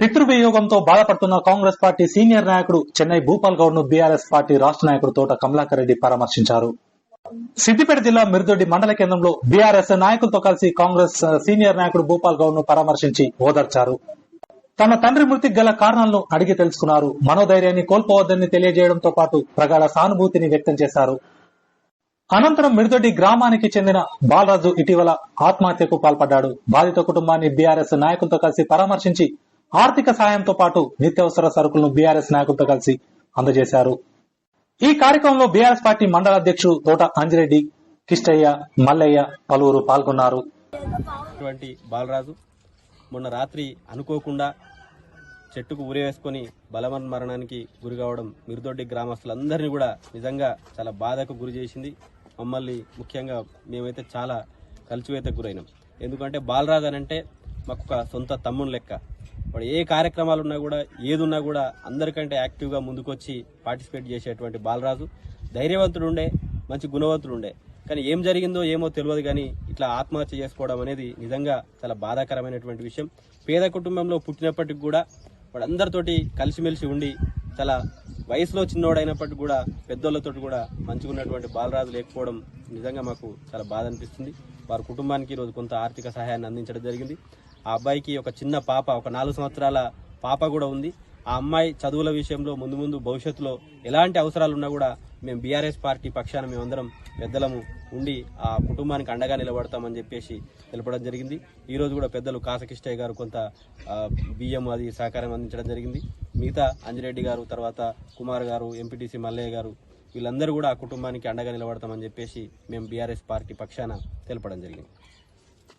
పితృవియోగంతో బాధపడుతున్న Congress party senior నాయకుడు చెన్నై భూపాల్ గౌడ్ ను బీఆర్ఎస్ పార్టీ రాష్ట్ర నాయకుడు తోట కమలాకర్ రెడ్డి పరామర్శించారు. సిద్దిపేట జిల్లా మిర్దొడ్డి మండల కేంద్రంలో బీఆర్ఎస్ నాయకులతో కలిసి కాంగ్రెస్ సీనియర్ నాయకుడు భూపాల్ గౌడ్ ను పరామర్శించి ఓదార్చారు. తన తండ్రి మృతికి గల కారణాలను అడిగి తెలుసుకున్నారు. మనోధైర్యాన్ని కోల్పోవద్దని తెలియజేయడంతో పాటు ప్రగాఢ సానుభూతిని వ్యక్తం చేశారు. అనంతరం మిర్దొడ్డి గ్రామానికి చెందిన బాలరాజు ఇటీవల ఆత్మహత్యకు పాల్పడ్డాడు. బాధిత కుటుంబాన్ని బీఆర్ఎస్ నాయకులతో కలిసి పరామర్శించి ఆర్థిక సాయంతో పాటు నిత్యావసర సరుకులను బీఆర్ఎస్ నాయకులతో కలిసి అందజేశారు. ఈ కార్యక్రమంలో బీఆర్ఎస్ పార్టీ మండల అధ్యక్షుడు తోట అంజిరెడ్డి, కిష్టయ్య, మల్లయ్య పలువురు పాల్గొన్నారు. బాలరాజు మొన్న రాత్రి అనుకోకుండా చెట్టుకు ఉరేవేసుకుని బలవన్మరణానికి గురి కావడం మిర్దొడ్డి గ్రామస్తులందరినీ కూడా నిజంగా చాలా బాధకు గురి చేసింది. మమ్మల్ని ముఖ్యంగా మేమైతే చాలా కలిసివేతకు గురైనాం. ఎందుకంటే బాలరాజు అని అంటే మాకు ఒక సొంత తమ్ముని లెక్క. వాడు ఏ కార్యక్రమాలు ఉన్నా కూడా ఏదున్నా కూడా అందరికంటే యాక్టివ్గా ముందుకొచ్చి పార్టిసిపేట్ చేసేటువంటి బాలరాజు ధైర్యవంతుడు ఉండే, మంచి గుణవంతుడు ఉండే. కానీ ఏం జరిగిందో ఏమో తెలియదు, కానీ ఇట్లా ఆత్మహత్య చేసుకోవడం అనేది నిజంగా చాలా బాధాకరమైనటువంటి విషయం. పేద కుటుంబంలో పుట్టినప్పటికి కూడా వాడు అందరితోటి కలిసిమెలిసి ఉండి చాలా వయసులో చిన్నోడైనప్పటికీ కూడా పెద్దోళ్ళతో కూడా మంచిగా ఉన్నటువంటి బాలరాజు లేకపోవడం నిజంగా మాకు చాలా బాధ అనిపిస్తుంది. వారి కుటుంబానికి ఈరోజు కొంత ఆర్థిక సహాయాన్ని అందించడం జరిగింది. ఆ అబ్బాయికి ఒక చిన్న పాప, ఒక 4 సంవత్సరాల పాప కూడా ఉంది. ఆ అమ్మాయి చదువుల విషయంలో ముందు భవిష్యత్తులో ఎలాంటి అవసరాలు ఉన్నా కూడా మేము బీఆర్ఎస్ పార్టీ పక్షాన మేమందరం పెద్దలము ఉండి ఆ కుటుంబానికి అండగా నిలబడతామని చెప్పేసి తెలపడం జరిగింది. ఈ రోజు కూడా పెద్దలు కాసకిష్టయ్య గారు కొంత బియ్యం అది సహకారం అందించడం జరిగింది. మిగతా అంజిరెడ్డి గారు, తర్వాత కుమార్ గారు, ఎంపీటీసీ మల్లయ్య గారు వీళ్ళందరూ కూడా ఆ కుటుంబానికి అండగా నిలబడతామని చెప్పేసి మేము బీఆర్ఎస్ పార్టీ పక్షాన తెలపడం జరిగింది.